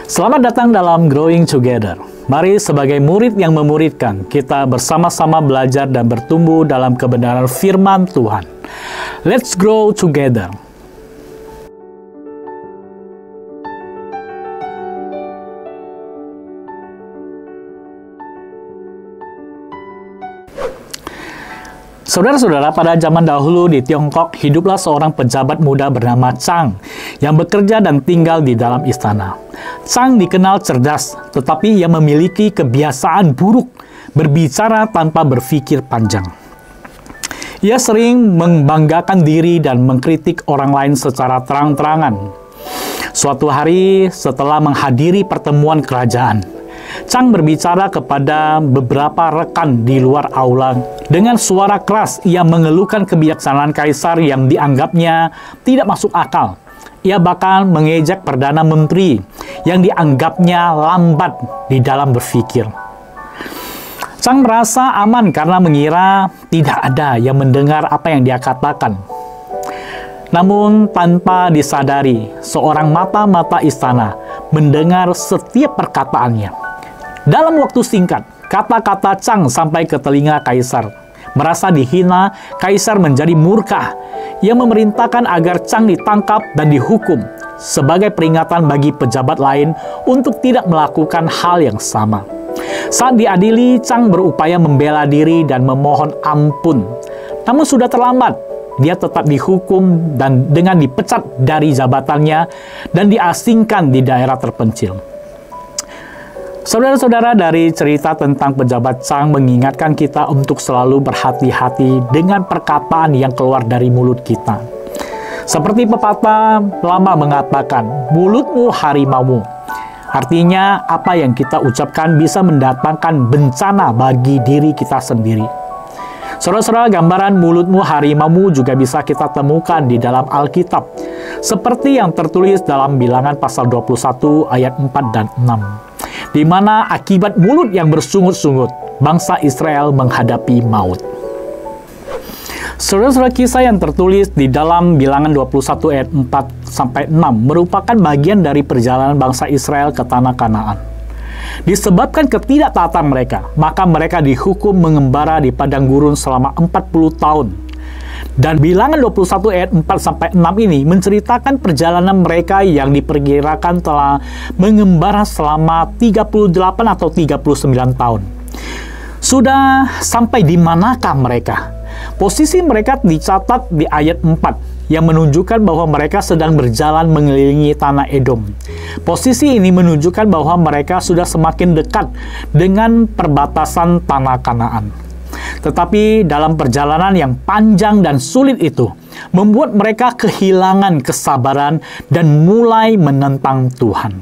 Selamat datang dalam Growing Together. Mari sebagai murid yang memuridkan, kita bersama-sama belajar dan bertumbuh dalam kebenaran firman Tuhan. Let's grow together. Saudara-saudara, pada zaman dahulu di Tiongkok, hiduplah seorang pejabat muda bernama Chang yang bekerja dan tinggal di dalam istana. Chang dikenal cerdas, tetapi ia memiliki kebiasaan buruk berbicara tanpa berpikir panjang. Ia sering membanggakan diri dan mengkritik orang lain secara terang-terangan. Suatu hari setelah menghadiri pertemuan kerajaan, Chang berbicara kepada beberapa rekan di luar aula. Dengan suara keras, ia mengeluhkan kebijaksanaan kaisar yang dianggapnya tidak masuk akal. Ia bahkan mengejek Perdana Menteri yang dianggapnya lambat di dalam berpikir. Chang merasa aman karena mengira tidak ada yang mendengar apa yang dia katakan. Namun tanpa disadari, seorang mata-mata istana mendengar setiap perkataannya. Dalam waktu singkat, kata-kata Chang sampai ke telinga kaisar. Merasa dihina, kaisar menjadi murka. Ia memerintahkan agar Chang ditangkap dan dihukum sebagai peringatan bagi pejabat lain untuk tidak melakukan hal yang sama. Saat diadili, Chang berupaya membela diri dan memohon ampun. Namun sudah terlambat. Dia tetap dihukum dan dengan dipecat dari jabatannya dan diasingkan di daerah terpencil. Saudara-saudara, dari cerita tentang pejabat Chang mengingatkan kita untuk selalu berhati-hati dengan perkataan yang keluar dari mulut kita. Seperti pepatah lama mengatakan, mulutmu harimaumu. Artinya, apa yang kita ucapkan bisa mendatangkan bencana bagi diri kita sendiri. Saudara-saudara, gambaran mulutmu harimaumu juga bisa kita temukan di dalam Alkitab. Seperti yang tertulis dalam Bilangan pasal 21 ayat 4 dan 6. Di mana akibat mulut yang bersungut-sungut, bangsa Israel menghadapi maut. Saudara-saudara, kisah yang tertulis di dalam Bilangan 21 ayat 4-6 merupakan bagian dari perjalanan bangsa Israel ke tanah Kanaan. Disebabkan ketidaktaatan mereka, maka mereka dihukum mengembara di padang gurun selama 40 tahun. Dan Bilangan 21 ayat 4-6 ini menceritakan perjalanan mereka yang diperkirakan telah mengembara selama 38 atau 39 tahun. Sudah sampai di manakah mereka? Posisi mereka dicatat di ayat 4 yang menunjukkan bahwa mereka sedang berjalan mengelilingi tanah Edom. Posisi ini menunjukkan bahwa mereka sudah semakin dekat dengan perbatasan tanah Kanaan. Tetapi dalam perjalanan yang panjang dan sulit itu, membuat mereka kehilangan kesabaran dan mulai menentang Tuhan.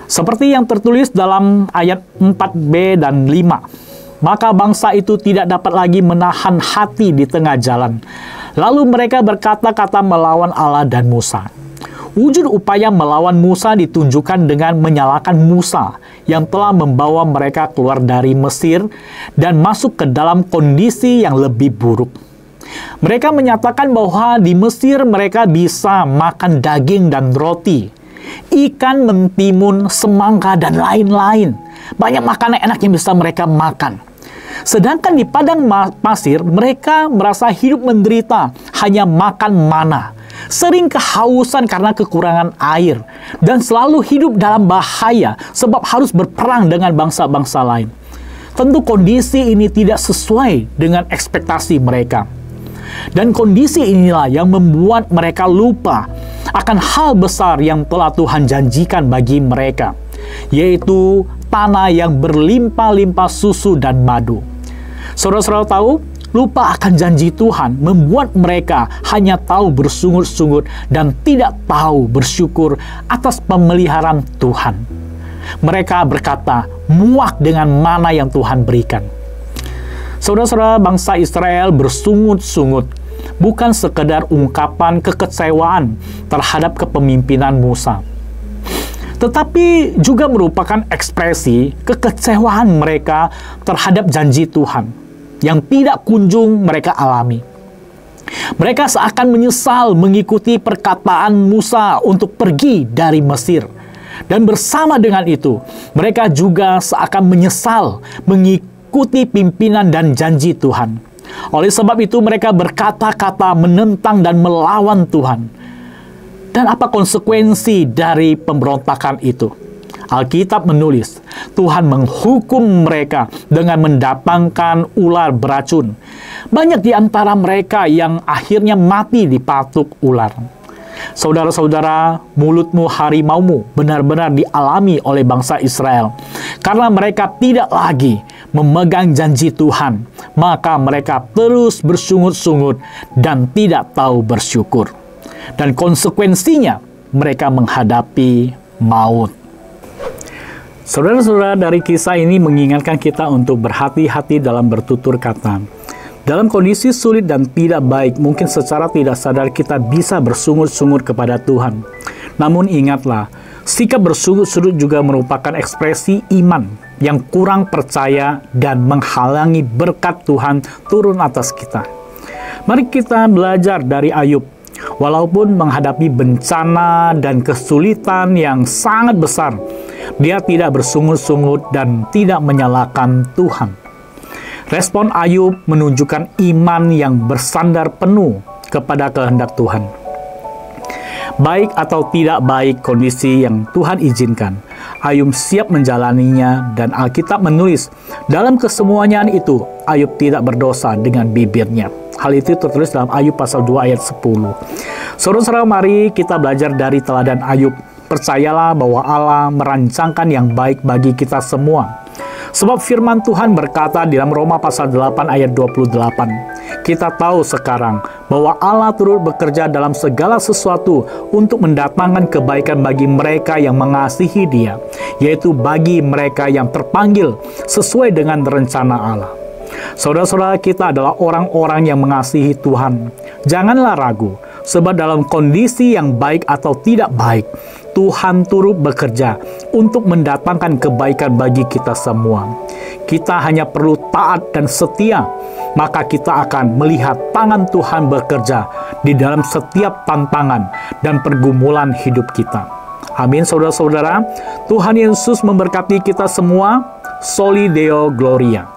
Seperti yang tertulis dalam ayat 4b dan 5, maka bangsa itu tidak dapat lagi menahan hati di tengah jalan. Lalu mereka berkata-kata melawan Allah dan Musa. Wujud upaya melawan Musa ditunjukkan dengan menyalahkan Musa yang telah membawa mereka keluar dari Mesir dan masuk ke dalam kondisi yang lebih buruk. Mereka menyatakan bahwa di Mesir mereka bisa makan daging dan roti, ikan mentimun, semangka, dan lain-lain. Banyak makanan enak yang bisa mereka makan. Sedangkan di padang pasir, mereka merasa hidup menderita, hanya makan mana. Sering kehausan karena kekurangan air, dan selalu hidup dalam bahaya sebab harus berperang dengan bangsa-bangsa lain. Tentu kondisi ini tidak sesuai dengan ekspektasi mereka. Dan kondisi inilah yang membuat mereka lupa akan hal besar yang telah Tuhan janjikan bagi mereka, yaitu tanah yang berlimpah-limpah susu dan madu. Saudara-saudara tahu, lupa akan janji Tuhan membuat mereka hanya tahu bersungut-sungut dan tidak tahu bersyukur atas pemeliharaan Tuhan. Mereka berkata, muak dengan mana yang Tuhan berikan. Saudara-saudara, bangsa Israel bersungut-sungut bukan sekedar ungkapan kekecewaan terhadap kepemimpinan Musa, tetapi juga merupakan ekspresi kekecewaan mereka terhadap janji Tuhan yang tidak kunjung mereka alami. Mereka seakan menyesal mengikuti perkataan Musa untuk pergi dari Mesir. Dan bersama dengan itu, mereka juga seakan menyesal mengikuti pimpinan dan janji Tuhan. Oleh sebab itu mereka berkata-kata menentang dan melawan Tuhan. Dan apa konsekuensi dari pemberontakan itu? Alkitab menulis, Tuhan menghukum mereka dengan mendatangkan ular beracun. Banyak di antara mereka yang akhirnya mati dipatuk ular. Saudara-saudara, mulutmu harimaumu benar-benar dialami oleh bangsa Israel. Karena mereka tidak lagi memegang janji Tuhan, maka mereka terus bersungut-sungut dan tidak tahu bersyukur. Dan konsekuensinya, mereka menghadapi maut. Saudara-saudara, dari kisah ini mengingatkan kita untuk berhati-hati dalam bertutur kata. Dalam kondisi sulit dan tidak baik, mungkin secara tidak sadar kita bisa bersungut-sungut kepada Tuhan. Namun ingatlah, sikap bersungut-sungut juga merupakan ekspresi iman yang kurang percaya dan menghalangi berkat Tuhan turun atas kita. Mari kita belajar dari Ayub. Walaupun menghadapi bencana dan kesulitan yang sangat besar, dia tidak bersungut-sungut dan tidak menyalahkan Tuhan. Respon Ayub menunjukkan iman yang bersandar penuh kepada kehendak Tuhan. Baik atau tidak baik kondisi yang Tuhan izinkan, Ayub siap menjalaninya, dan Alkitab menulis, dalam kesemuanya itu, Ayub tidak berdosa dengan bibirnya. Hal itu tertulis dalam Ayub pasal 2 ayat 10. Saudara-saudara, mari kita belajar dari teladan Ayub. Percayalah bahwa Allah merancangkan yang baik bagi kita semua. Sebab firman Tuhan berkata di dalam Roma pasal 8 ayat 28. Kita tahu sekarang bahwa Allah turut bekerja dalam segala sesuatu untuk mendatangkan kebaikan bagi mereka yang mengasihi Dia, yaitu bagi mereka yang terpanggil sesuai dengan rencana Allah. Saudara-saudara, kita adalah orang-orang yang mengasihi Tuhan. Janganlah ragu, sebab dalam kondisi yang baik atau tidak baik, Tuhan turut bekerja untuk mendatangkan kebaikan bagi kita semua. Kita hanya perlu taat dan setia, maka kita akan melihat tangan Tuhan bekerja di dalam setiap tantangan dan pergumulan hidup kita. Amin, saudara-saudara. Tuhan Yesus memberkati kita semua. Soli Deo Gloria.